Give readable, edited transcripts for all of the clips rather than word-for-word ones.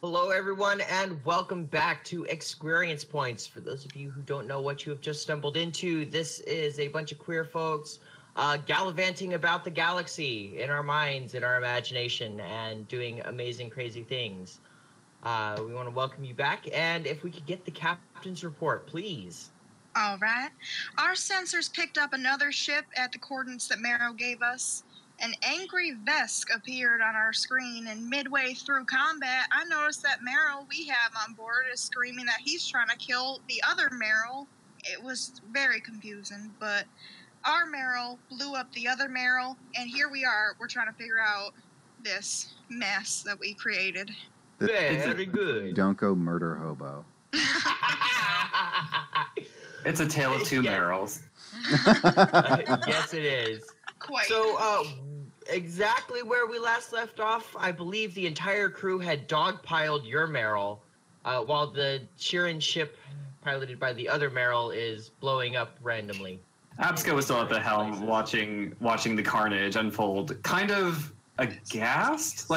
Hello, everyone, and welcome back to Experience Points. For those of you who don't know what you have just stumbled into, this is a bunch of queer folks gallivanting about the galaxy in our minds, in our imagination, and doing amazing, crazy things. We want to welcome you back, and if we could get the captain's report, please. All right. Our sensors picked up another ship at the coordinates that Marrow gave us. An angry Vesk appeared on our screen, and midway through combat, I noticed that Marrow we have on board is screaming that he's trying to kill the other Marrow. It was very confusing, but our Marrow blew up the other Marrow, and here we are. We're trying to figure out this mess that we created. Very good. You don't go murder hobo. It's a tale of two Merrills. Yes, it is. Quite. So, exactly where we last left off, I believe the entire crew had dogpiled your Merrill, while the Sheeran ship, piloted by the other Merrill, is blowing up randomly. Absco was still at the helm, watching the carnage unfold, kind of aghast.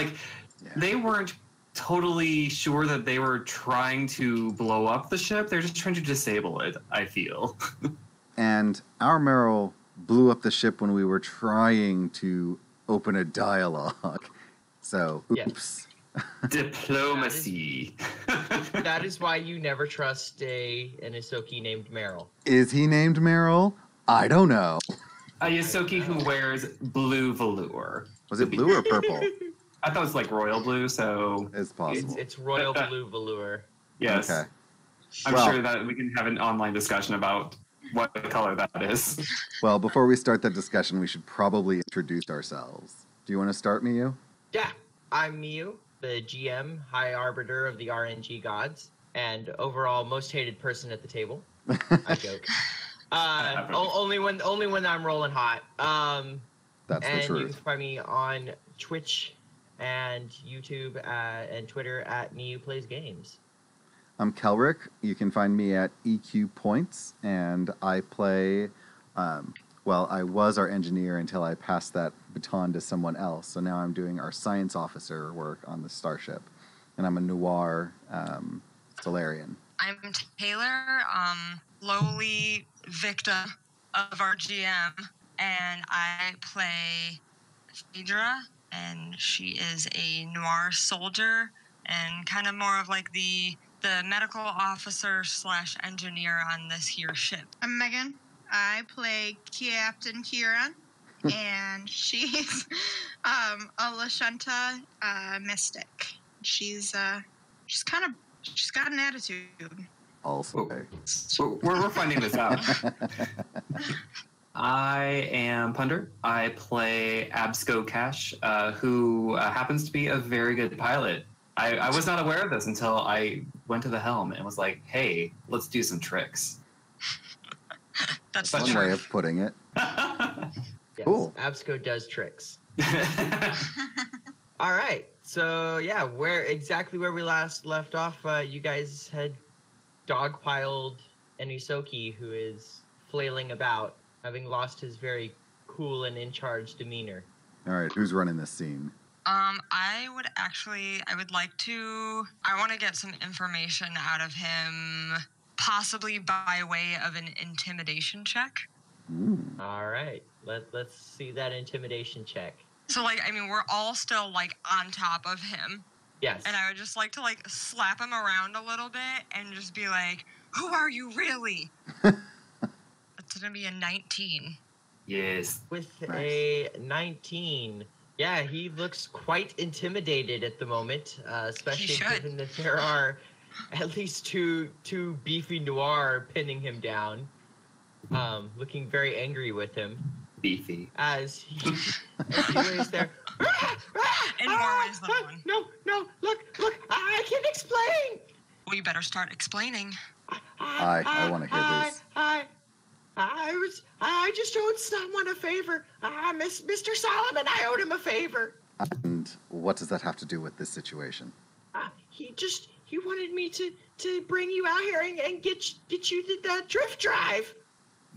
They weren't totally sure that they were trying to blow up the ship. They're just trying to disable it, I feel. And our Merrill blew up the ship when we were trying to open a dialogue. So, oops. Yes. Diplomacy. That is why you never trust an Isoki named Meryl. Is he named Merrill? I don't know. A Yosoki who wears blue velour. Was it blue or purple? I thought it was like royal blue, so... It's possible. It's royal blue velour. Yes. Okay. I'm sure that we can have an online discussion about what color that is. Well, before we start that discussion, we should probably introduce ourselves. Do you want to start, Miyu? Yeah, I'm Miyu, the GM, High Arbiter of the RNG Gods, and overall most hated person at the table. I joke. Only when I'm rolling hot. That's the and truth. You can find me on Twitch and YouTube and Twitter at Miyu Plays Games. I'm Kelrick. You can find me at ExQueeriencePoints, and I play, I was our engineer until I passed that baton to someone else, so now I'm doing our science officer work on the starship, and I'm a noir Solarian. I'm Taylor, lowly victim of our GM, and I play Phaedra, and she is a noir soldier, and kind of more of like the medical officer / engineer on this here ship. I'm Megan. I play Captain Kieran, and she's a Lashunta mystic. She's got an attitude. Also. We're finding this out. I am Punder. I play Absco Cash, who happens to be a very good pilot. I was not aware of this until I went to the helm and was like, hey, let's do some tricks. That's one way of putting it. Yes, Cool. Absco does tricks. All right. So, yeah, where we last left off, you guys had dogpiled an Isoki who is flailing about, having lost his very cool and in-charge demeanor. All right, who's running this scene? I want to get some information out of him, possibly by way of an intimidation check. All right, let's see that intimidation check. So, we're all still, on top of him. Yes. And I would just like to, slap him around a little bit and just be like, who are you really? That's going to be a 19. Yes. With nice. A 19... Yeah, he looks quite intimidated at the moment, especially given that there are at least two beefy noir pinning him down, looking very angry with him. Beefy. As he lays there. In more ways than one. No, look, I can explain! Well, you better start explaining. I want to hear this. I just owed someone a favor. Mr. Solomon, I owed him a favor. And what does that have to do with this situation? He wanted me to bring you out here and get you the drift drive.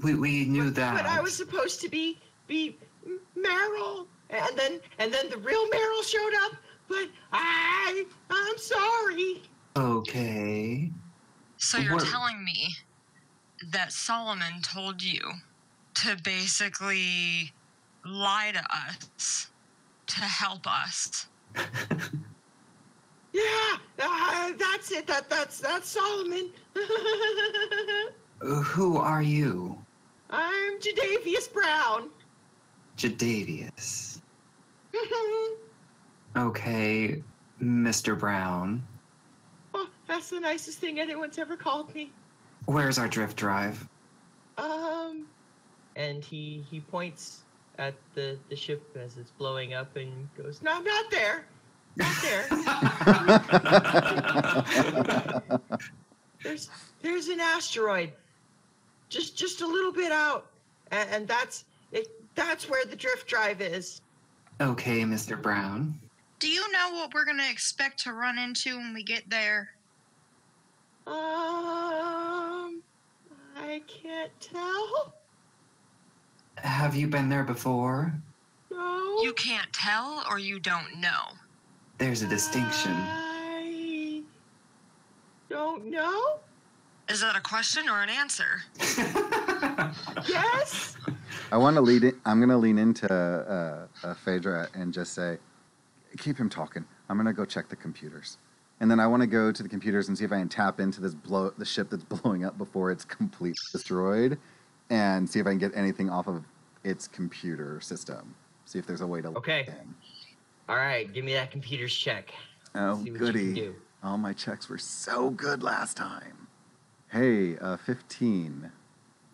We knew that. But I was supposed to be Meryl, and then the real Meryl showed up, but I'm sorry. Okay. So you're What- telling me that Solomon told you to basically lie to us to help us? Yeah, that's it. That's Solomon. Who are you? I'm Jadavius Brown. Jadavius. Okay, Mr. Brown. Oh, that's the nicest thing anyone's ever called me. Where's our drift drive? And he points at the ship as it's blowing up and goes, "No, not there. Not there. There's an asteroid, just a little bit out, and that's it. That's where the drift drive is." Okay, Mr. Brown. Do you know what we're going to expect to run into when we get there? I can't tell. Have you been there before? No. You can't tell or you don't know? There's a distinction. I don't know. Is that a question or an answer? Yes. I want to lead it. I'm going to lean into Phaedra and just say, keep him talking. I'm going to go check the computers. And then I want to go to the computers and see if I can tap into the ship that's blowing up before it's completely destroyed, and see if I can get anything off of its computer system. See if there's a way to Okay. log in. All right, give me that computer's check. Oh, See what you can goody. do. All my checks were so good last time. Hey, 15.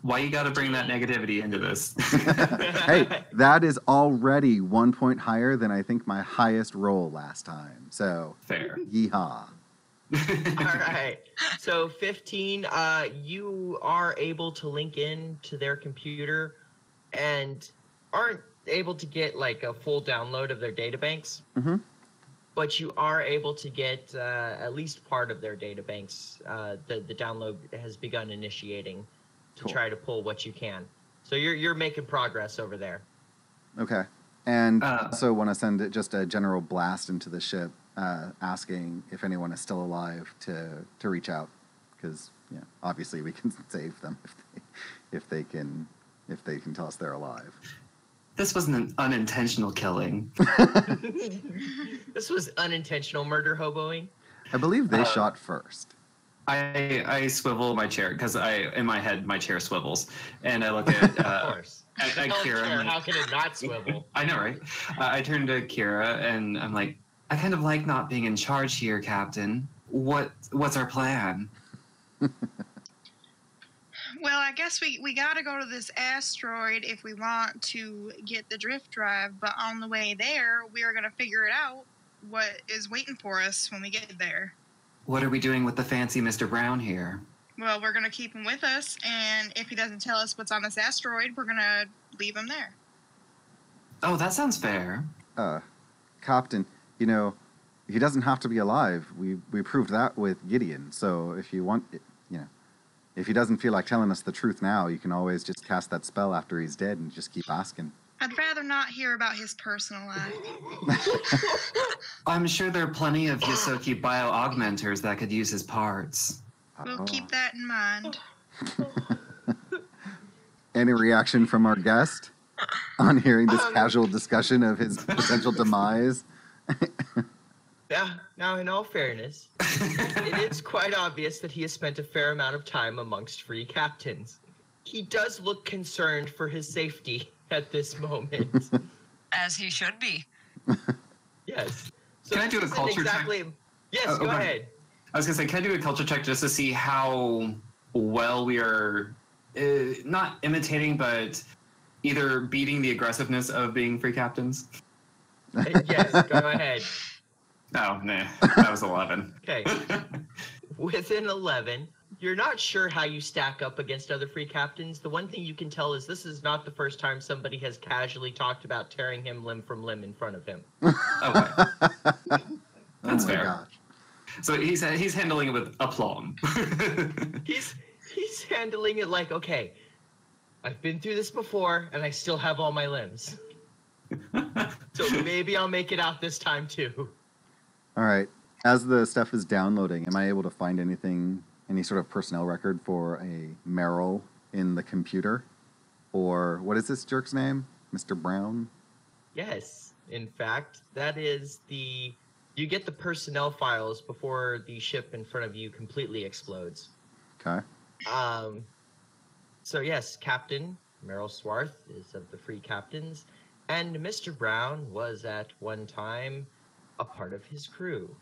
Why you gotta bring that negativity into this? Hey, that is already 1 point higher than I think my highest roll last time. So, Fair. yeehaw. All right. So 15, you are able to link in to their computer and aren't able to get like a full download of their databanks. Mm-hmm. But you are able to get at least part of their databanks. The download has begun initiating to Cool. try to pull what you can. So you're making progress over there. Okay. And Uh, also want to send just a general blast into the ship, asking if anyone is still alive to reach out, because obviously we can save them if they can tell us they're alive. This wasn't an unintentional killing. This was unintentional murder hoboing. I believe they shot first. I swivel my chair because in my head my chair swivels, and I look at Of course. at Kira. I'm like, How can it not swivel? I know, right? I turn to Kira and I'm like, I kind of like not being in charge here, Captain. What's our plan? Well, I guess we got to go to this asteroid if we want to get the drift drive, but on the way there, we are going to figure it out what is waiting for us when we get there. What are we doing with the fancy Mr. Brown here? Well, we're going to keep him with us, and if he doesn't tell us what's on this asteroid, we're going to leave him there. Oh, that sounds fair. Captain, he doesn't have to be alive. We proved that with Gideon. So if you want, if he doesn't feel like telling us the truth now, you can always just cast that spell after he's dead and just keep asking. I'd rather not hear about his personal life. I'm sure there are plenty of Yosoki bio-augmenters that could use his parts. We'll Oh. keep that in mind. Any reaction from our guest on hearing this casual discussion of his potential demise? Now, in all fairness, it is quite obvious that he has spent a fair amount of time amongst free captains. He does look concerned for his safety at this moment. As he should be. Yes. So Can I do a this isn't culture check? Yes, Oh, go okay. ahead. I was gonna say, can I do a culture check just to see how well we are not imitating, but either beating the aggressiveness of being free captains? Yes, go ahead. Oh, nah, that was 11. Okay. Within 11, you're not sure how you stack up against other free captains. The one thing you can tell is this is not the first time somebody has casually talked about tearing him limb from limb in front of him. Okay, that's Oh my fair. gosh. So he's handling it with aplomb. He's handling it like, okay, I've been through this before and I still have all my limbs. So maybe I'll make it out this time too. All right. As the stuff is downloading, am I able to find anything, any sort of personnel record for a Merrill in the computer? Or what is this jerk's name? Mr. Brown? Yes, in fact, that is the. You get the personnel files before the ship in front of you completely explodes. Okay. So yes, Captain Merrill Swarth is of the Free Captains, and Mr. Brown was at one time a part of his crew.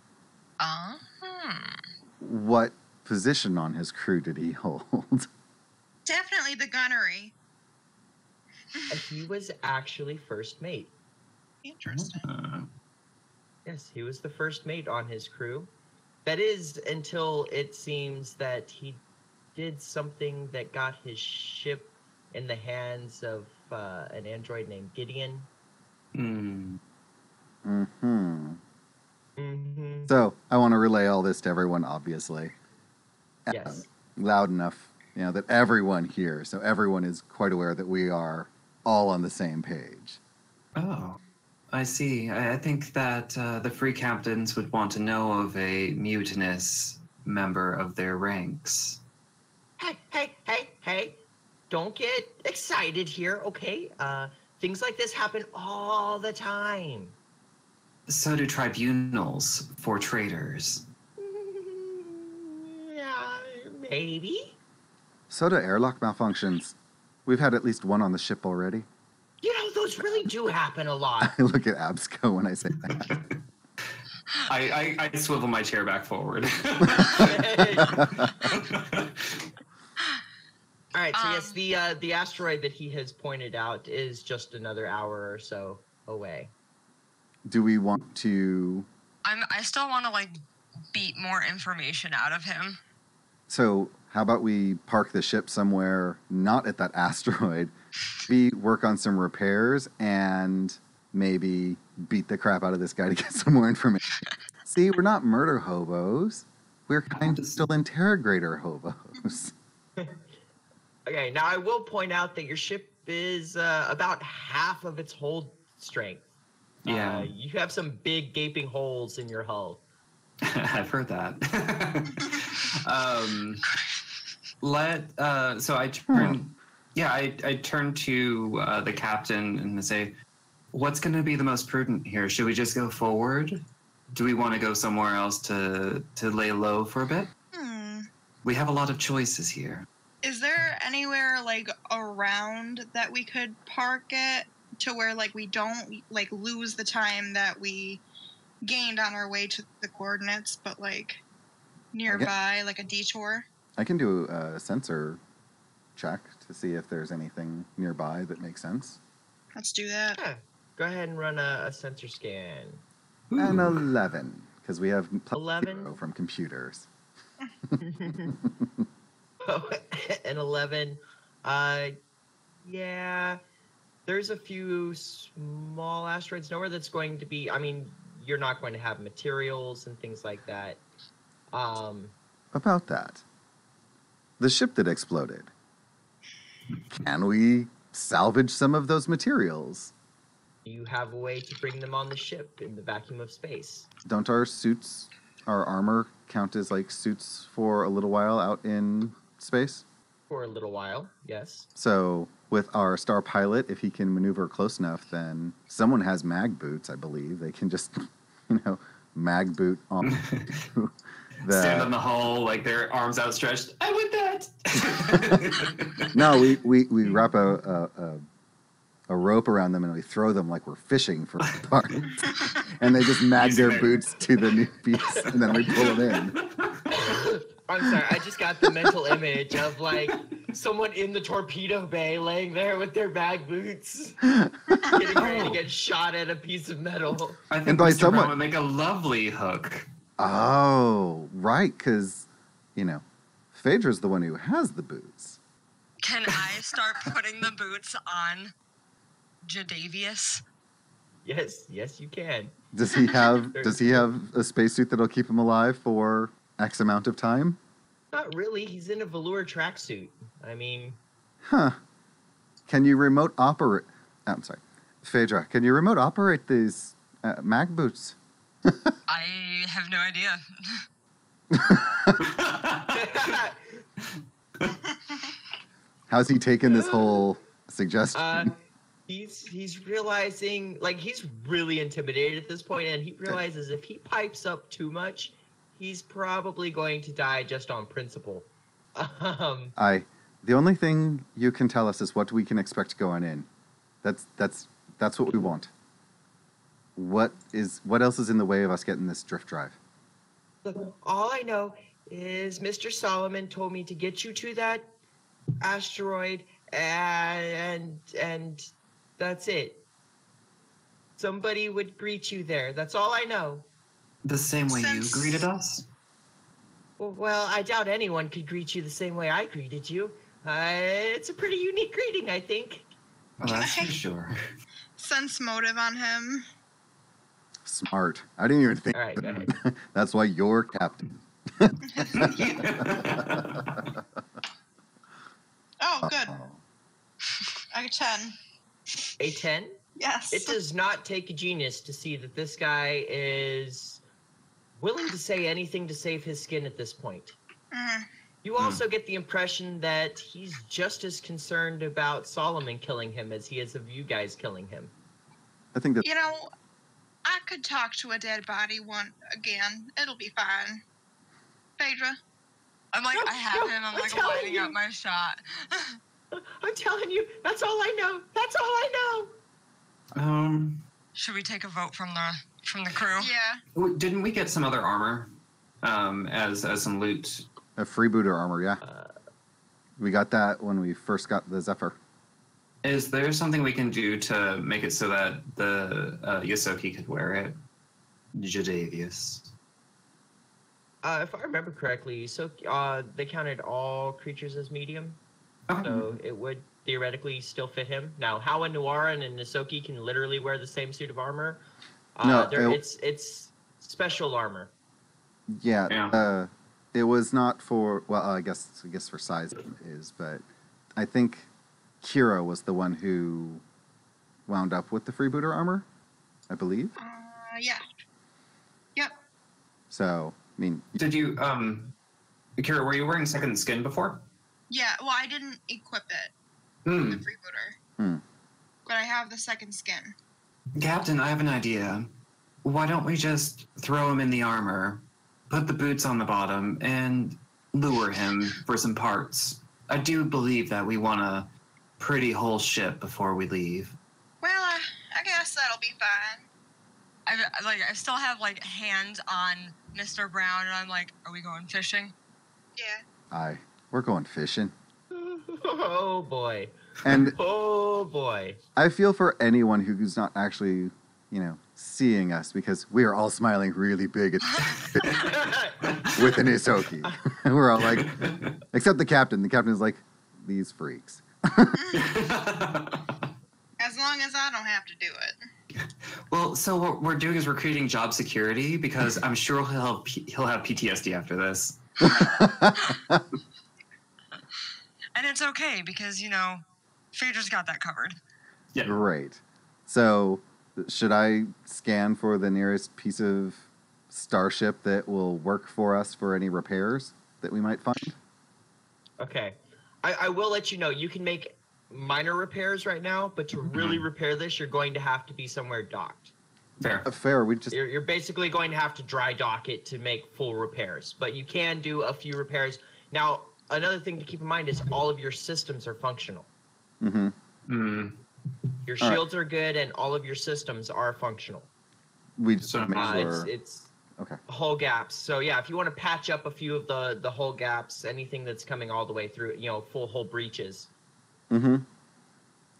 What position on his crew did he hold? Definitely the gunnery. He was actually first mate. Interesting. Yes, he was the first mate on his crew. That is until it seems that he did something that got his ship in the hands of an android named Gideon. So I want to relay all this to everyone, obviously. Yes. Loud enough, that everyone hears, so everyone is quite aware that we are all on the same page. Oh, I see. I think that the Free Captains would want to know of a mutinous member of their ranks. Hey. Don't get excited here, okay? Things like this happen all the time. So do tribunals for traitors. Yeah, maybe. So do airlock malfunctions. We've had at least one on the ship already. Those really do happen a lot. I look at Absco when I say that. I swivel my chair back forward. All right, so yes, the asteroid that he has pointed out is just another hour or so away. Do we want to... I still want to, beat more information out of him. So how about we park the ship somewhere not at that asteroid, work on some repairs, and maybe beat the crap out of this guy to get some more information. See, we're not murder hobos. We're kind of still interrogator hobos. Okay, now I will point out that your ship is about half of its hold strength. Yeah. You have some big gaping holes in your hull. I've heard that. So I turn, I turn to the captain and say, "What's going to be the most prudent here? Should we just go forward? Do we want to go somewhere else to lay low for a bit? We have a lot of choices here." Is there anywhere around that we could park it to where we don't lose the time that we gained on our way to the coordinates, but nearby, like a detour? I can do a sensor check to see if there's anything nearby that makes sense. Let's do that. Yeah. Go ahead and run a sensor scan. Ooh. An 11, because we have 11 from computers. Oh, an 11. Yeah. There's a few small asteroids. Nowhere that's going to be. I mean, you're not going to have materials and things like that. About that, the ship that exploded. Can we salvage some of those materials? You have a way to bring them on the ship in the vacuum of space. Don't our suits, our armor, count as suits for a little while out in space? For a little while, yes. So with our star pilot, if he can maneuver close enough, then someone has mag boots, I believe. They can just, mag boot on. Stand on the hull, their arms outstretched. I want that. No, we wrap a rope around them and we throw them like we're fishing for parts. And they just mag their boots to the new piece, and then we pull them in. I'm sorry, I just got the mental image of someone in the torpedo bay laying there with their bag boots, getting ready to get shot at a piece of metal. I think Mr. Brown would make a lovely hook. Oh, right, because, Phaedra's the one who has the boots. Can I start putting the boots on Jadavius? Yes, you can. Does he have a spacesuit that'll keep him alive for X amount of time? Not really. He's in a velour tracksuit. I mean... Huh. Can you remote operate... I'm sorry. Phaedra, can you remote operate these mag boots? I have no idea. How's he taken this whole suggestion? He's realizing, like, he's really intimidated at this point, and he realizes if he pipes up too much, he's probably going to die just on principle. The only thing you can tell us is what we can expect going in. That's what we want. What else is in the way of us getting this drift drive? Look, all I know is Mr. Solomon told me to get you to that asteroid, and that's it. Somebody would greet you there. That's all I know. The same way you Since- greeted us? Well, I doubt anyone could greet you the same way I greeted you. It's a pretty unique greeting, I think. Well, that's for sure. Sense motive on him. Smart. I didn't even think. All right, of go that. ahead. That's why you're captain. Oh, good. I got 10. A 10? Yes. It does not take a genius to see that this guy is willing to say anything to save his skin at this point. Mhm. You also get the impression that he's just as concerned about Solomon killing him as he is of you guys killing him. I think that You know, I could talk to a dead body again. It'll be fine. Phaedra? I'm like, No, I have no, him. I'm I'm like telling lining you. up my shot. I'm telling you, that's all I know. That's all I know. Should we take a vote from the crew? Yeah. Didn't we get some other armor as some loot? a freebooter armor, yeah. We got that when we first got the Zephyr. Is there something we can do to make it so that the Yosoki could wear it? Jadavius. If I remember correctly, so they counted all creatures as medium, Okay. so it would theoretically still fit him. Now, how a Nuaran and Nisoki can literally wear the same suit of armor? No, it's special armor. Yeah. Yeah. It was not for, well, I guess for size it is, but I think Kira was the one who wound up with the freebooter armor, I believe. Yeah. Yep. So, I mean, Did you, Kira, were you wearing second skin before? Yeah. Well, I didn't equip it, Hmm. the freebooter. Hmm. But I have the second skin. Captain, I have an idea. Why don't we just throw him in the armor, put the boots on the bottom, and lure him for some parts? I do believe that we want a pretty whole ship before we leave. Well, I guess that'll be fine. I still have like hands on Mr. Brown, and I'm like, are we going fishing? Yeah. we're going fishing. Oh boy. And Oh boy. I feel for anyone who's not actually, seeing us, because we are all smiling really big with an Isoki. We're all like, except the captain. The captain is like, these freaks. As long as I don't have to do it. Well, so what we're doing is we're creating job security because I'm sure he'll have PTSD after this. And it's okay because, Phaedra's got that covered. Yeah. Great. So, should I scan for the nearest piece of starship that will work for us for any repairs that we might find? Okay. I will let you know, you can make minor repairs right now, but to really repair this, you're going to have to be somewhere docked. Fair. Fair. We just You're basically going to have to dry dock it to make full repairs, but you can do a few repairs. Now, another thing to keep in mind is all of your systems are functional. Mm-hmm. Mm. Your All right. shields are good, and all of your systems are functional. We just So, want to make sure. It's Okay. hull gaps. So yeah, if you want to patch up a few of the hull gaps, anything that's coming all the way through, full hull breaches, Mm-hmm.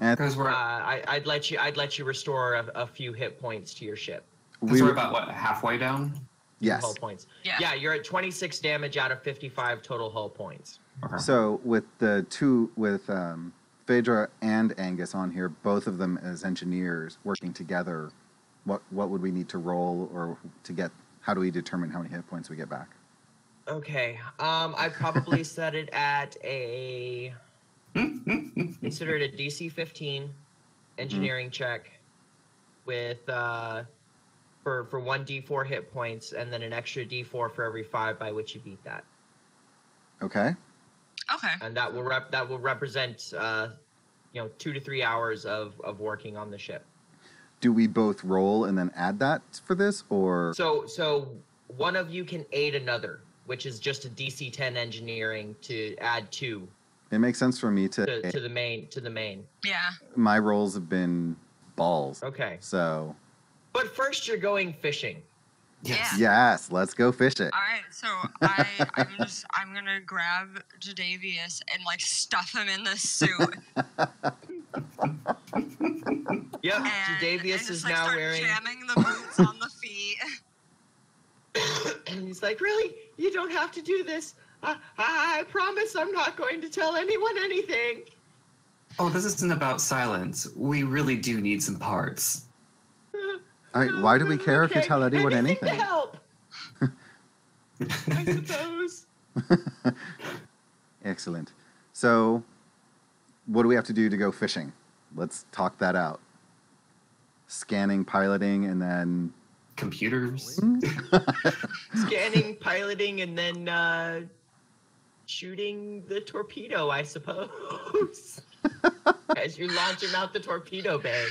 And Because we're, I'd let you restore a few hit points to your ship. we're about, what, halfway down? yes. Hull points. Yeah. Yeah, you're at 26 damage out of 55 total hull points. Okay. So with the two, with Phaedra and Angus on here, both of them as engineers working together, what would we need to roll or to get? How do we determine how many hit points we get back? Okay. I'd probably set it at a consider it a DC 15 engineering check with for 1d4 hit points, and then an extra d4 for every 5 by which you beat that. Okay. Okay. And that will represent 2 to 3 hours of working on the ship. Do we both roll and then add that for this, or? So one of you can aid another, which is just a DC 10 engineering to add 2 It makes sense for me to the main. Yeah. My rolls have been balls. Okay. So. But first, you're going fishing. Yes. Yes, let's go fish it. All right, so I'm gonna grab Jadavius and like stuff him in the suit. Yep, And Jadavius just, is like, now start wearing. jamming the boots on the feet. And he's like, "Really? You don't have to do this. I promise I'm not going to tell anyone anything." Oh, this isn't about silence. We really do need some parts. All right, why do we care if you Okay, tell anyone anything anything? to help. I suppose. Excellent. So, what do we have to do to go fishing? Let's talk that out. Scanning, piloting, and then... Computers? Scanning, piloting, and then shooting the torpedo, I suppose. As you launch him out the torpedo bay.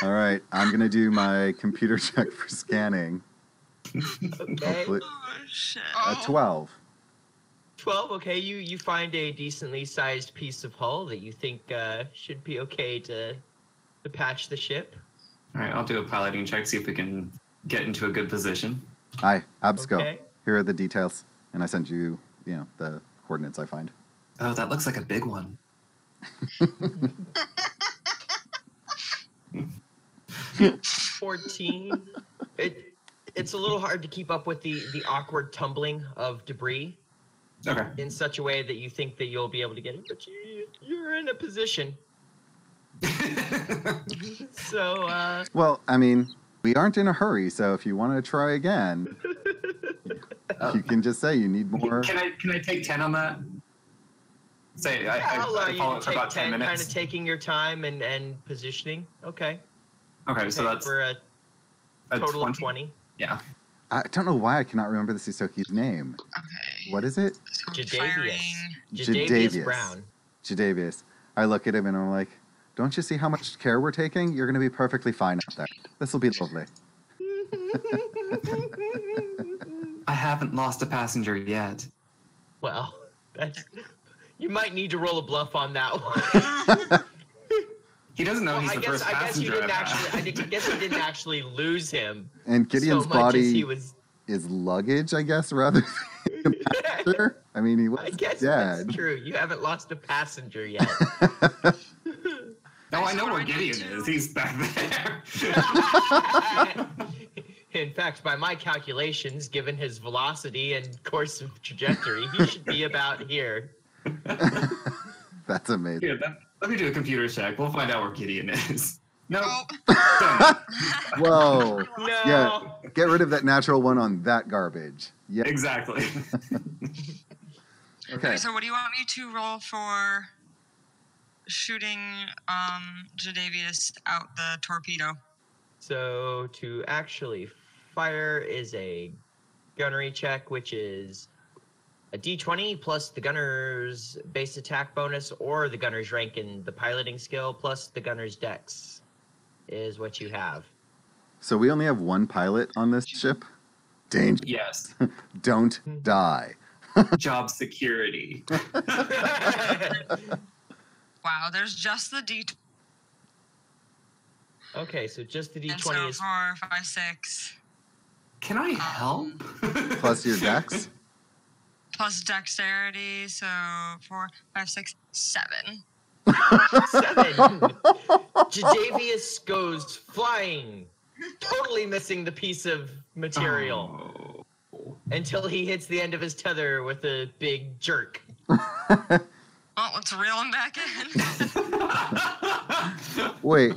All right, I'm going to do my computer check for scanning. Okay. Hopefully- Oh shit. 12. 12, okay, you find a decently sized piece of hull that you think should be okay to patch the ship. All right, I'll do a piloting check, see if we can get into a good position. Hi, Absco. Okay. Here are the details. And I sent you, the coordinates I find. Oh, that looks like a big one. 14. It's a little hard to keep up with the awkward tumbling of debris Okay. in such a way that you think that you'll be able to get it, but you're in a position. So, Well, I mean, we aren't in a hurry, so if you want to try again, you can just say you need more. Can I take 10 on that? Say, I'll allow I you follow to it for take about 10 10, kind minutes. of taking your time and positioning. Okay. Okay, so that's for a total of 20. Yeah. I don't know why I cannot remember the Sisoki's name. Okay. What is it? So I'm Jadavius. firing. Jadavius Brown. Jadavius. I look at him and I'm like, don't you see how much care we're taking? You're going to be perfectly fine out there. This will be lovely. I haven't lost a passenger yet. Well, you might need to roll a bluff on that one. He doesn't know he's the first passenger. I guess you didn't actually lose him. And Gideon's so much as body he was. is luggage, I guess, rather than a passenger. I mean, he was I guess dead. that's true. You haven't lost a passenger yet. No, I know So where what do I Gideon do? is. He's back there. In fact, by my calculations, given his velocity and course of trajectory, he should be about here. That's amazing. Here, let me do a computer check. We'll find out where Gideon is. No. Oh, Whoa. No. Yeah, get rid of that natural one on that garbage. Yeah. Exactly. Okay. so what do you want me to roll for shooting Jadavius out the torpedo? So to actually fire is a gunnery check, which is a d20 plus the gunner's base attack bonus or the gunner's rank in the piloting skill plus the gunner's dex is what you have. So we only have one pilot on this ship. Danger. Yes. Don't die. Job security. Wow, there's just the D. Okay, so just the And so d20 is 4, 5, 6. Can I help? Plus your dex. Plus dexterity, so 4, 5, 6, 7. 7. Jadavius goes flying, totally missing the piece of material until he hits the end of his tether with a big jerk. Well, let's reel him back in. Wait.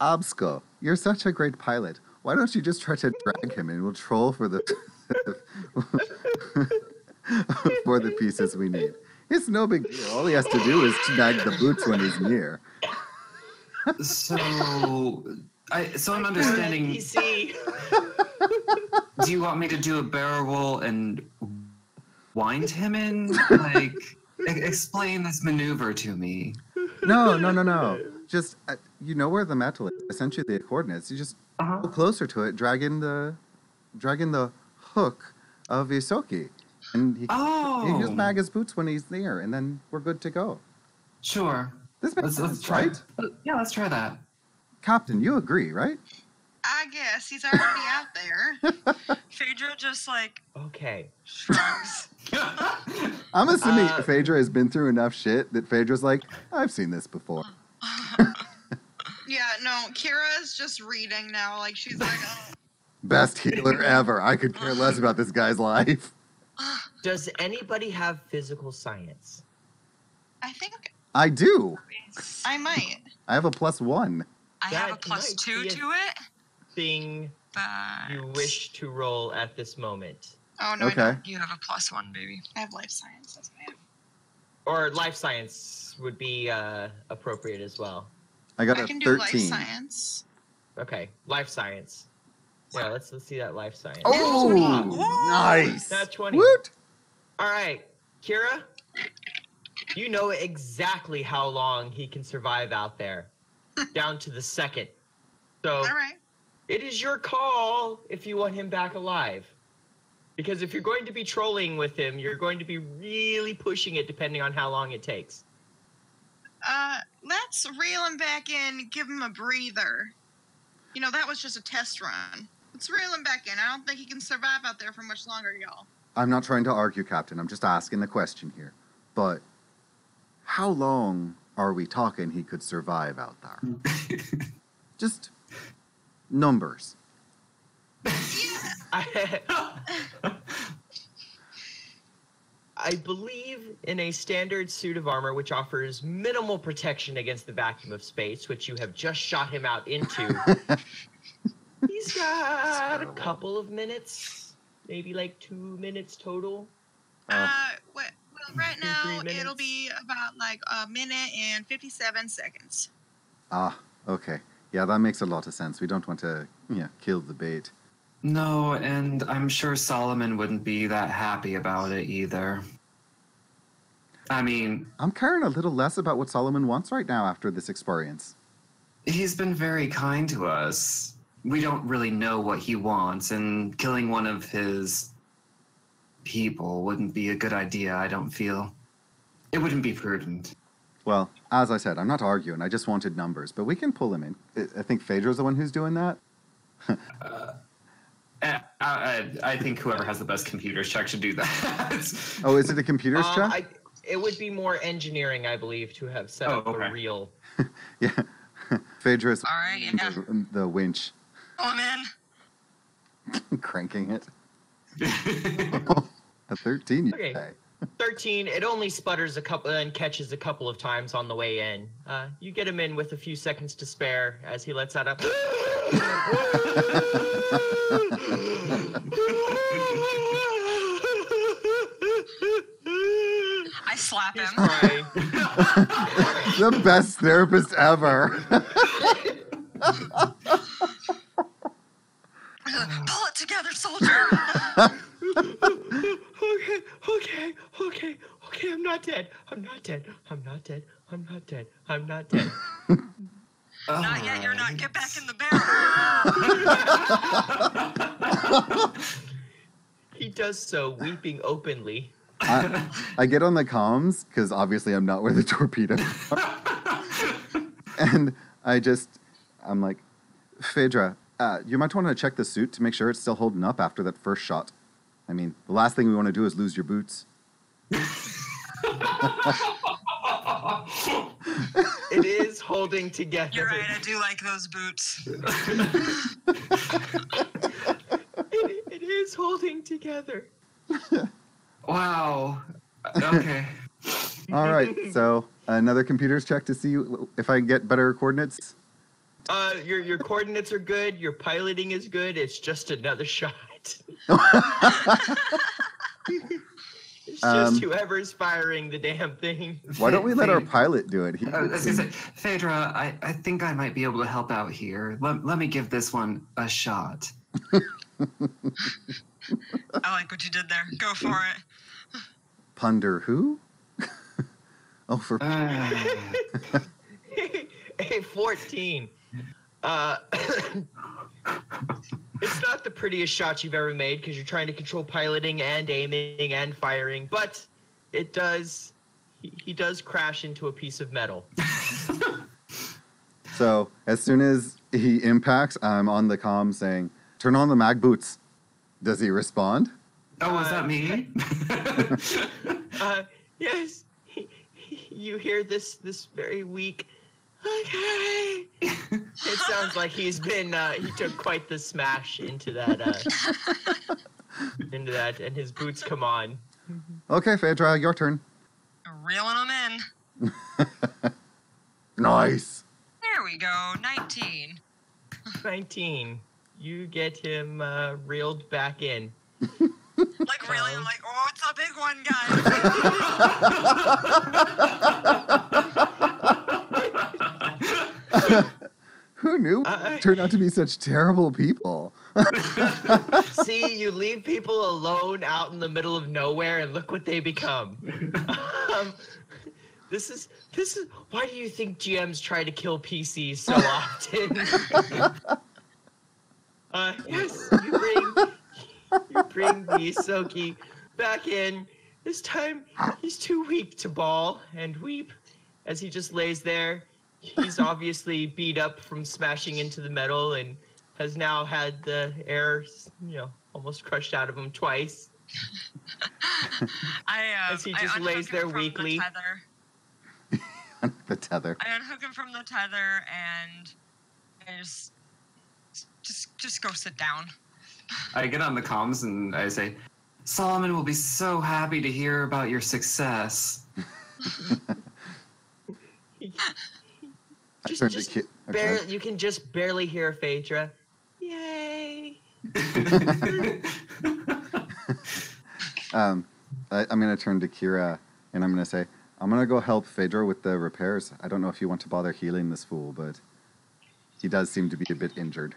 Absko, you're such a great pilot. Why don't you just try to drag him and we'll troll for the for the pieces we need. It's no big deal. All he has to do is snag the boots when he's near. So, So I'm understanding. PC. Do you want me to do a barrel roll and wind him in? Like, explain this maneuver to me. No. Just, you know where the metal is. I sent you the coordinates. You just go closer to it, drag in the hook of Isoki. And he can just mag his boots when he's near, and then we're good to go. Sure. This makes sense, let's try. right? Yeah, let's try that. Captain, you agree, right? I guess he's already out there. Phaedra just like Okay. shrugs. I'm assuming Phaedra has been through enough shit that Phaedra's like, I've seen this before. Yeah, no, Kira's just reading now. Like, she's like, oh. Best healer ever. I could care less about this guy's life. Does anybody have physical science? I think I do. I might. I have a +1. I have a That plus might 2 be a- to it, Thing but you wish to roll at this moment? Oh, no, I Okay. don't. you have a +1, baby. I have life science. That's what I have. Or life science would be appropriate as well. I got I a can do life 13. science. Okay, life science. Yeah, let's see that life science. Oh, nice. That's 20. Woot. All right, Kira, you know exactly how long he can survive out there, down to the second. So All right. it is your call if you want him back alive. Because if you're going to be trolling with him, you're going to be really pushing it depending on how long it takes. Let's reel him back in, give him a breather. You know, that was just a test run. Let's reel him back in. I don't think he can survive out there for much longer, y'all. I'm not trying to argue, Captain. I'm just asking the question here. But how long are we talking he could survive out there? Just numbers. I believe in a standard suit of armor which offers minimal protection against the vacuum of space, which you have just shot him out into. He's got a couple of minutes, maybe like 2 minutes total. Well, right 3 now, minutes. it'll be about like a minute and 57 seconds. Okay. Yeah, that makes a lot of sense. We don't want to, kill the bait. No, and I'm sure Solomon wouldn't be that happy about it either. I mean, I'm caring a little less about what Solomon wants right now after this experience. he's been very kind to us. We don't really know what he wants, and killing one of his people wouldn't be a good idea, I don't feel. It wouldn't be prudent. Well, as I said, I'm not arguing. I just wanted numbers, but we can pull him in. I think Phaedra's the one who's doing that. I think whoever has the best computers check should do that. Oh, is it a computer's check? It would be more engineering, I believe, to have set up okay. a real. Yeah. Phaedra's All right, yeah. the winch, Oh, man. cranking it. A 13, you Okay. say? 13, it only sputters a couple and catches a couple of times on the way in. You get him in with a few seconds to spare as he lets out a... I slap him. Crying. The best therapist ever. Pull it together, soldier. Okay, I'm not dead. I'm not dead. Not yet, you're not. Get back in the barrel. He does so, weeping openly. I get on the comms, because obviously I'm not where the torpedo are. And I'm like, Phaedra, you might want to check the suit to make sure it's still holding up after that first shot. I mean, the last thing we want to do is lose your boots. It is holding together. You're right, I do like those boots. It is holding together. Wow. Okay. All right, so another computer's check to see if I can get better coordinates. Your coordinates are good. Your piloting is good. It's just another shot. It's just whoever's firing the damn thing. Why don't we let our pilot do it? I was gonna say, Phaedra, I think I might be able to help out here. Let me give this one a shot. I like what you did there. Go for it. Punder who? Oh, for a 14. It's not the prettiest shot you've ever made because you're trying to control piloting and aiming and firing, but it does. He does crash into a piece of metal. So as soon as he impacts, I'm on the comm saying, "Turn on the mag boots." Does he respond? Oh, was that me? Yes. You hear this very weak. Okay. It sounds like he's been. He took quite the smash into that. Into that, and his boots come on. Okay, Phaedra, your turn. Reeling them in. Nice. There we go. 19. 19. You get him reeled back in. Like really? I'm like, oh, it's a big one, guys. Who knew we turned out to be such terrible people? See, you leave people alone out in the middle of nowhere, and look what they become. This is. Why do you think GMs try to kill PCs so often? Yes, you bring the Isoki back in. This time, he's too weak to bawl and weep as he just lays there. He's obviously beat up from smashing into the metal and has now had the air, almost crushed out of him twice. As he just lays there weakly. The tether. I unhook him from the tether and I just go sit down. I get on the comms and I say, Solomon will be so happy to hear about your success. You can just barely hear Phaedra. Yay! I'm going to turn to Kira and I'm going to say, I'm going to go help Phaedra with the repairs. I don't know if you want to bother healing this fool, but he does seem to be a bit injured.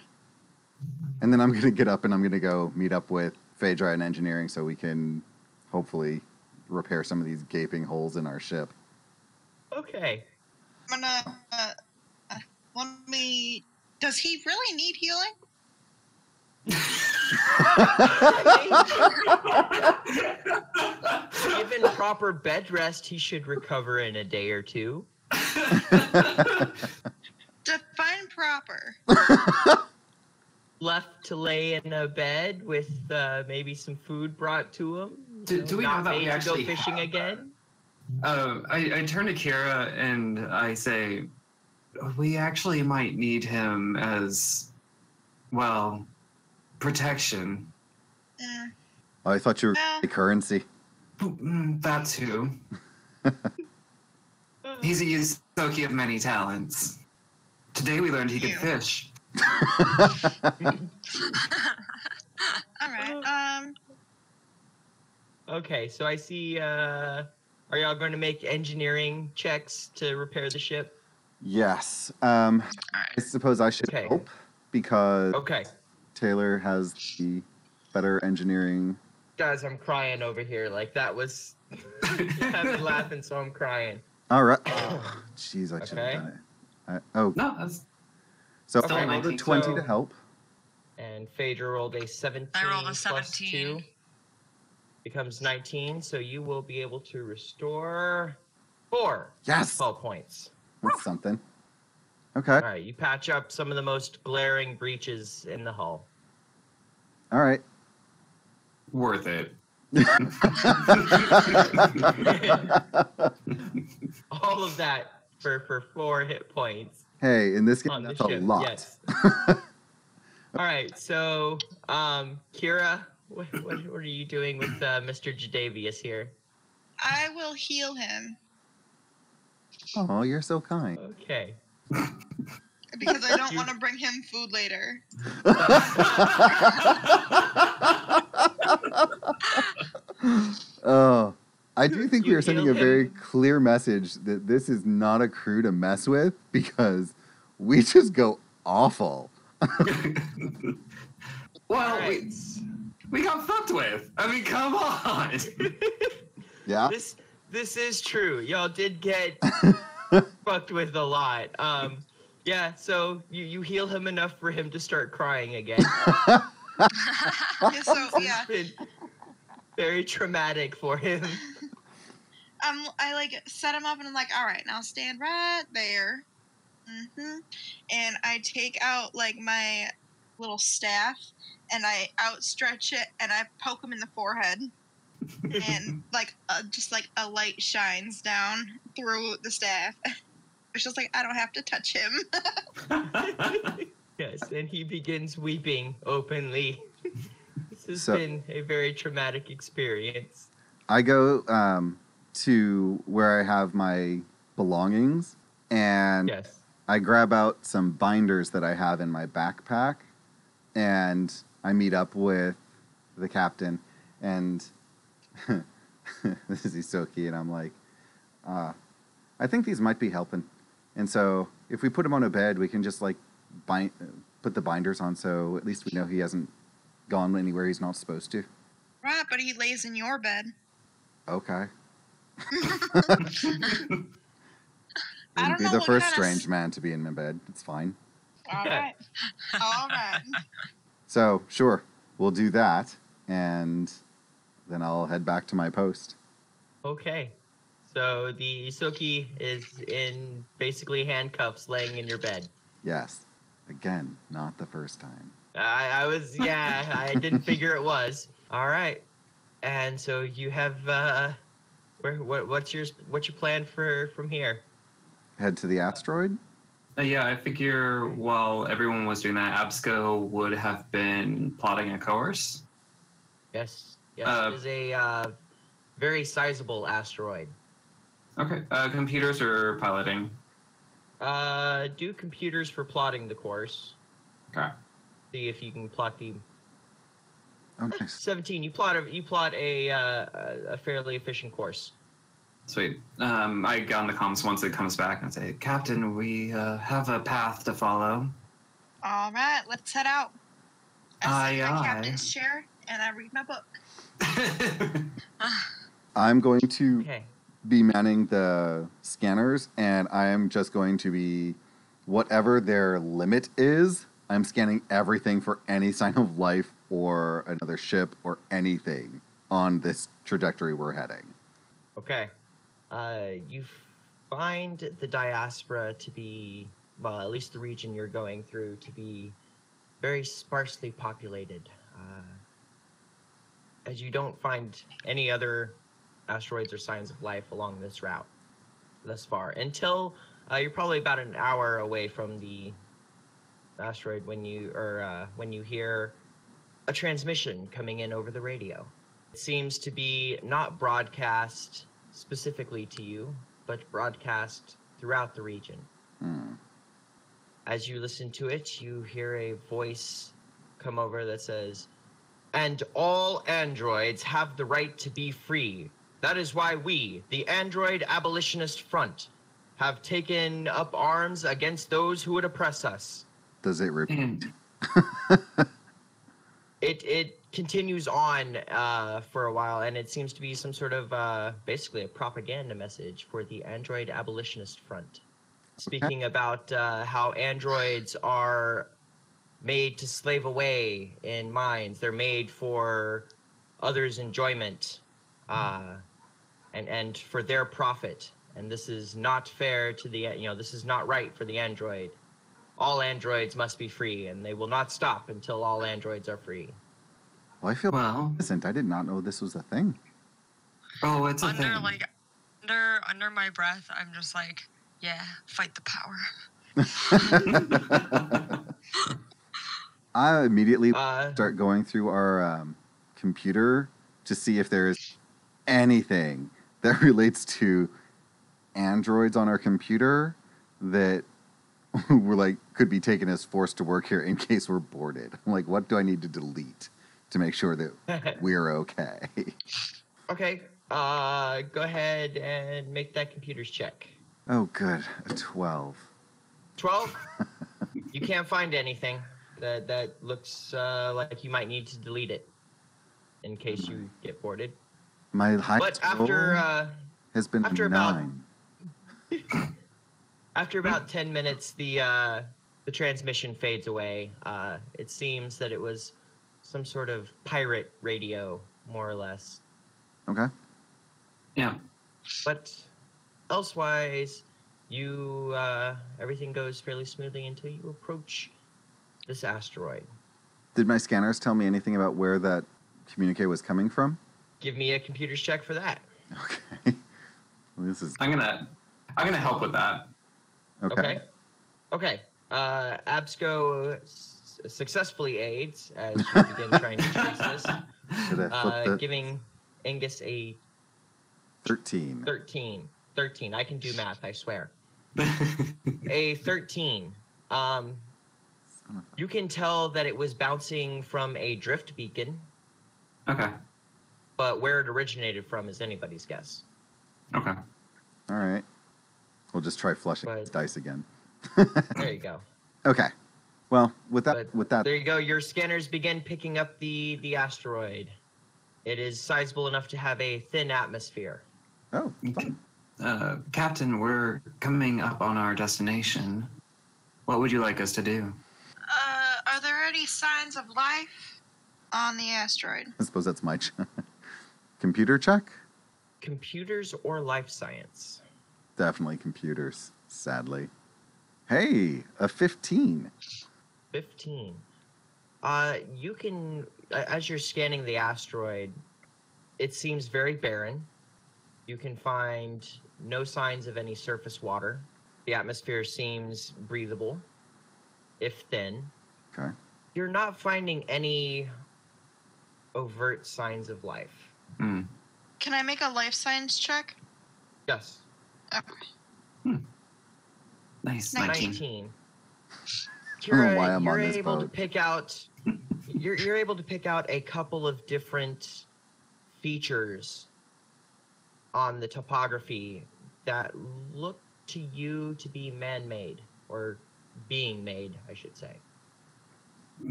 And then I'm going to get up and I'm going to go meet up with Phaedra and engineering so we can hopefully repair some of these gaping holes in our ship. Okay. I'm gonna does he really need healing? Given proper bed rest, he should recover in a day or two. Define proper. Left to lay in a bed with maybe some food brought to him. Do we know that we actually go fishing again? I turn to Kira and I say, we actually might need him as, well, protection. Oh, I thought you were a currency. That too. He's a Yusoki of many talents. Today we learned he could fish. Alright, Okay, so I see, are y'all going to make engineering checks to repair the ship? Yes. I suppose I should help because Taylor has the better engineering. Guys, I'm crying over here. Like, that was... I'm laughing, so I'm crying. All right. Jeez, I should have done it. No, that's... So I rolled a 20 to help. And Phaedra rolled a 17. I rolled a 17. Plus 2 becomes 19, so you will be able to restore 4 hull points. That's something. Okay. All right, you patch up some of the most glaring breaches in the hull. All right. Worth it. All of that for 4 hit points. Hey, in this game, that's a lot. Yes. All right, so Kira, what are you doing with Mr. Jadavius here? I will heal him. Oh, you're so kind. Okay. Because I don't want to bring him food later. Oh, I do think we You are sending heal a very him. clear message that this is not a crew to mess with because we just go awful. Well, Alright. we got fucked with. I mean, come on. Yeah. This is true. Y'all did get fucked with a lot. Yeah, so you heal him enough for him to start crying again. So yeah, It's been very traumatic for him. I like set him up and I'm like, all right, now stand right there. And I take out like my little staff and I outstretch it and I poke him in the forehead. And like just like a light shines down through the staff. It's just like I don't have to touch him. Yes, and he begins weeping openly. This has So- been a very traumatic experience. I go to where I have my belongings and Yes. I grab out some binders that I have in my backpack and I meet up with the captain and this is Isoki and I'm like, I think these might be helping. And so if we put him on a bed, we can just like put the binders on so at least we know he hasn't gone anywhere he's not supposed to. Right, but he lays in your bed. Okay. I Wouldn't don't be know the what first kind of strange man to be in my bed. It's fine. All right. All right. So, sure, we'll do that, and then I'll head back to my post. Okay. So the Isoki is in basically handcuffs laying in your bed. Yes. Again, not the first time. I didn't figure it was. All right. And so you have what's your plan from here? Head to the asteroid? Yeah, I figure while everyone was doing that, Absco would have been plotting a course. Yes. It is a very sizable asteroid. Okay. Computers or piloting? Do computers for plotting the course. Okay. See if you can plot the Oh, nice. 17. You plot a fairly efficient course. Sweet. I get on the comms once it comes back and say, Captain, we have a path to follow. All right, let's head out. I sit in my Aye, aye. captain's chair and I read my book. I'm going to Okay. be manning the scanners, and I am just going to be, whatever their limit is, I'm scanning everything for any sign of life or another ship or anything on this trajectory we're heading. Okay. You find the diaspora to be, well, at least the region you're going through, to be very sparsely populated. As you don't find any other asteroids or signs of life along this route thus far, until you're probably about an hour away from the asteroid when you hear a transmission coming in over the radio. It seems to be not broadcast specifically to you, but broadcast throughout the region. As you listen to it, you hear a voice come over that says, "And all androids have the right to be free. That is why we, the Android Abolitionist Front, have taken up arms against those who would oppress us." Does it repeat? It continues on for a while, and it seems to be some sort of basically a propaganda message for the Android Abolitionist Front, speaking about how androids are made to slave away in mines. They're made for others' enjoyment, and for their profit. And this is not fair to this is not right for the android. All androids must be free, and they will not stop until all androids are free. Well, I feel Well, innocent. I did not know this was a thing. oh, it's a under thing. like under my breath, I'm just like, yeah, fight the power. I immediately Uh, start going through our computer to see if there is anything that relates to androids on our computer that we're like could be taken as forced to work here in case we're boarded. I'm like, what do I need to delete to make sure that we're okay? Okay. Go ahead and make that computer's check. Oh, good. A 12. 12? You can't find anything that looks like you might need to delete it in case you get boarded. My highest But after has been after 9. after about 10 minutes, the transmission fades away. It seems that it was some sort of pirate radio, more or less. Okay. Yeah. But elsewise, you everything goes fairly smoothly until you approach this asteroid. Did my scanners tell me anything about where that communique was coming from? Give me a computer's check for that. Okay. Well, this is I'm gonna help with that. okay. Okay. Absco successfully aids as you begin trying to trace this, Should I flip the giving Angus a 13? 13. 13. I can do math, I swear. A 13. You can tell that it was bouncing from a drift beacon, Okay. but where it originated from is anybody's guess. Okay. All right. We'll just try flushing But- this dice again. There you go. Okay. Well, with But that, there you go. Your scanners begin picking up the asteroid. It is sizable enough to have a thin atmosphere. oh, fun. Captain, we're coming up on our destination. What would you like us to do? Are there any signs of life on the asteroid? I suppose that's my computer check. Computers or life science? Definitely computers. Sadly. Hey, a 15. 15. You can, as you're scanning the asteroid, it seems very barren. You can find no signs of any surface water. The atmosphere seems breathable, if thin. Okay. You're not finding any overt signs of life. Hmm. Can I make a life science check? Yes. Nice. 19. 19. I don't know why I'm You're on this able to boat. pick out. You're able to pick out a couple of different features on the topography that look to you to be man-made, or being made, I should say.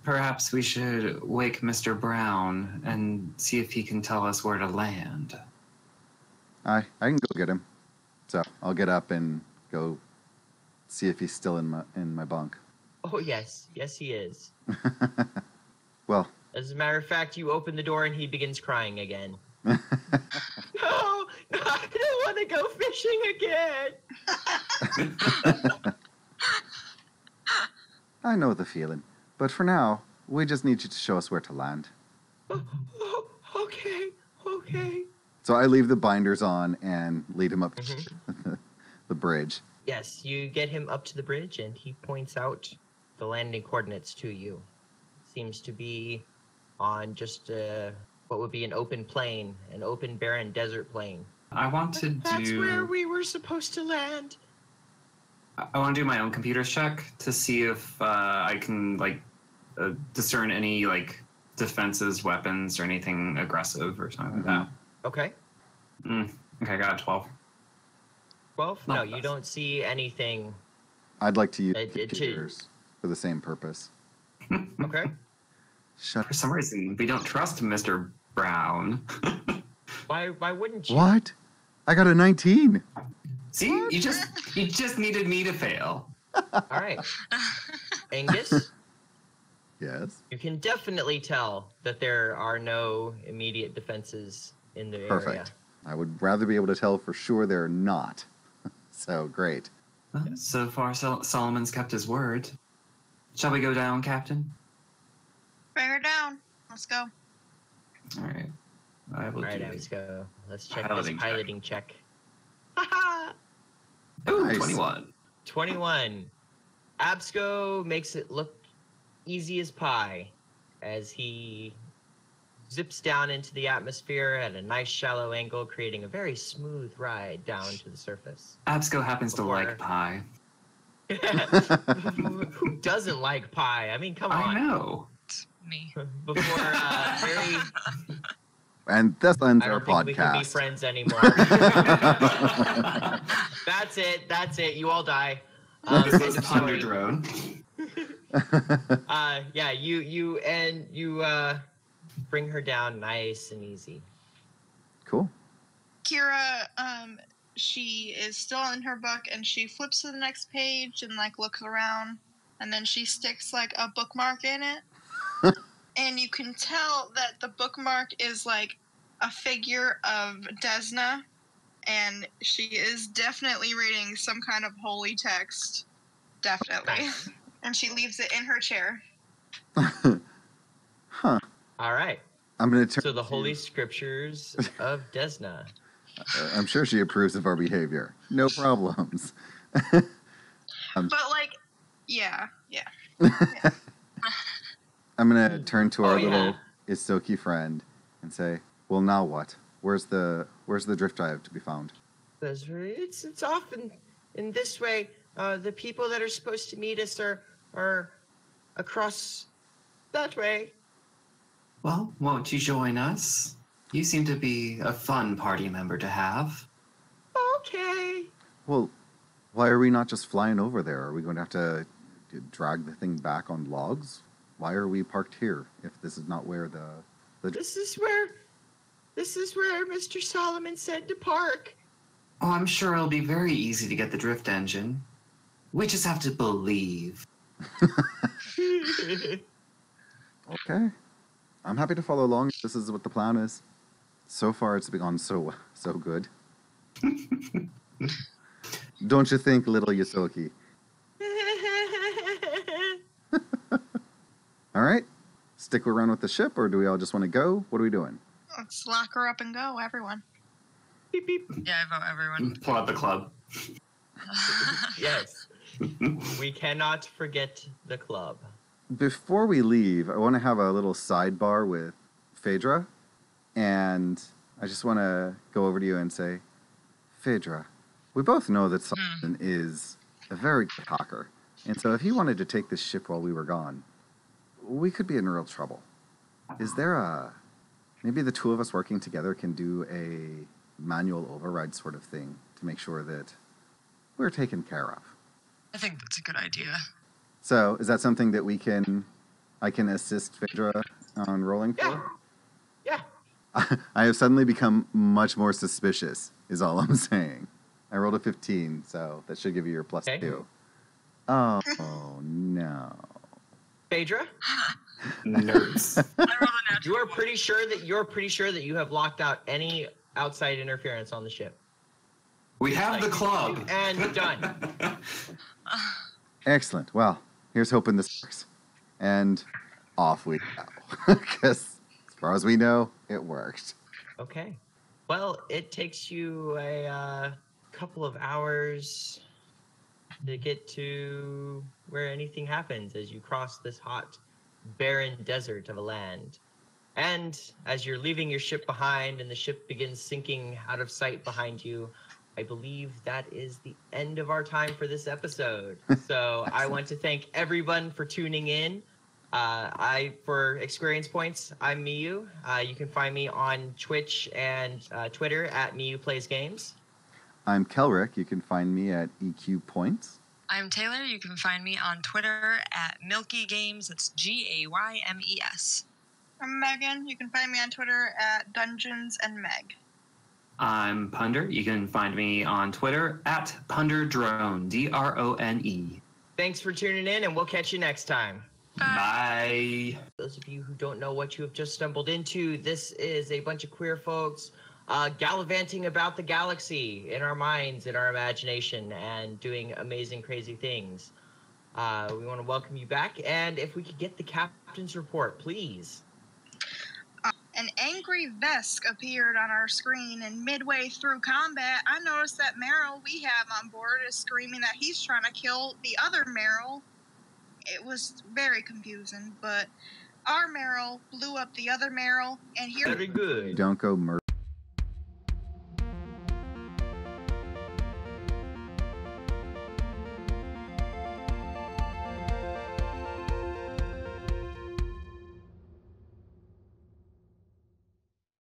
Perhaps we should wake Mr. Brown and see if he can tell us where to land. I can go get him. So I'll get up and go see if he's still in my bunk. Oh yes, yes he is. Well, As a matter of fact, you open the door and he begins crying again. No, I don't want to go fishing again. I know the feeling. But for now, we just need you to show us where to land. Oh, okay. So I leave the binders on and lead him up Mm-hmm. the bridge. Yes, you get him up to the bridge and he points out the landing coordinates to you. Seems to be on just what would be an open plain, an open barren desert plain. I want to That's where we were supposed to land. I want to do my own computer's check to see if I can discern any defenses, weapons, or anything aggressive or something like that. Okay. Okay, I got a 12. 12? Not No, the you best. don't see anything. I'd like to use It- it- computers for the same purpose. Okay. Shut. For some reason, we don't trust Mr. Brown. Why wouldn't you? What? I got a 19. See, you just needed me to fail. All right. Angus, Yes. you can definitely tell that there are no immediate defenses in the area. Perfect. I would rather be able to tell for sure they're not. So great. Well, so far, Solomon's kept his word. Shall we go down, Captain? Bring her down. Let's go. All right. I will All right, do let's go. Let's check Piloting this check. piloting check. Haha! Ooh, Nice. 21. 21. Absco makes it look easy as pie as he zips down into the atmosphere at a nice shallow angle, creating a very smooth ride down to the surface. Absco happens to Before- like pie. Who doesn't like pie? I mean, come I on. know. Me. Before And this ends I our don't think we can be podcast. friends anymore. That's it. That's it. You all die. This End is of Thunder story. Drone. Yeah, you bring her down nice and easy. Cool. Kira, she is still in her book, and she flips to the next page and like looks around, and then she sticks like a bookmark in it, and you can tell that the bookmark is like a figure of Desna, and she is definitely reading some kind of holy text, definitely, Nice. and she leaves it in her chair. Huh. All right. I'm going to turn So the to- Holy Scriptures of Desna. I'm sure she approves of our behavior. No problems. But like, yeah. I'm going to turn to our yeah. little Isoki friend and say, well, now what? Where's the drift drive to be found? It's off in this way. The people that are supposed to meet us are across that way. Well, won't you join us? You seem to be a fun party member to have. Okay. Well, why are we not just flying over there? Are we going to have to drag the thing back on logs? Why are we parked here if this is not where the This is where Mr. Solomon said to park. Oh, I'm sure it'll be very easy to get the drift engine. We just have to believe. Okay. I'm happy to follow along if this is what the plan is. So far, it's gone so good. Don't you think, little Yosoki? All right. Stick around with the ship, or do we all just want to go? What are we doing? Let's lock her up and go, everyone. Beep, beep. Yeah, I vote everyone. Pull out the club. Yes. We cannot forget the club. Before we leave, I want to have a little sidebar with Phaedra. And I just want to go over to you and say, Phaedra, we both know that Solomon is a very good hacker. And so if he wanted to take this ship while we were gone, we could be in real trouble. Is there maybe the two of us working together can do a manual override sort of thing to make sure that we're taken care of? I think that's a good idea. So is that something that I can assist Phaedra on rolling for? Yeah. I have suddenly become much more suspicious, is all I'm saying. I rolled a 15, so that should give you your plus Okay. 2. Oh, no. Phaedra, Nerds. I rolled a natural. you're pretty sure that you have locked out any outside interference on the ship. We have the club. And done. Excellent. Well, here's hoping this works. And off we go. Because as far as we know, it worked. Okay. Well, it takes you a couple of hours to get to where anything happens as you cross this hot, barren desert of a land. And as you're leaving your ship behind and the ship begins sinking out of sight behind you, I believe that is the end of our time for this episode. So I want to thank everyone for tuning in. For Experience Points, I'm Miyu. You can find me on Twitch and Twitter at Miyu Plays Games. I'm Kelrick. You can find me at EQ Points. I'm Taylor. You can find me on Twitter at Milky Games. That's GAYMES. I'm Megan. You can find me on Twitter at Dungeons and Meg. I'm Punder. You can find me on Twitter at PunderDrone, DRONE. Thanks for tuning in, and we'll catch you next time. Bye. Those of you who don't know what you have just stumbled into, this is a bunch of queer folks gallivanting about the galaxy in our minds, in our imagination, and doing amazing, crazy things. We want to welcome you back, and if we could get the captain's report, please. An angry Vesk appeared on our screen, and midway through combat, I noticed that Meryl we have on board is screaming that he's trying to kill the other Meryl. It was very confusing, but our Meryl blew up the other Meryl, and here... Very good. Don't go murder.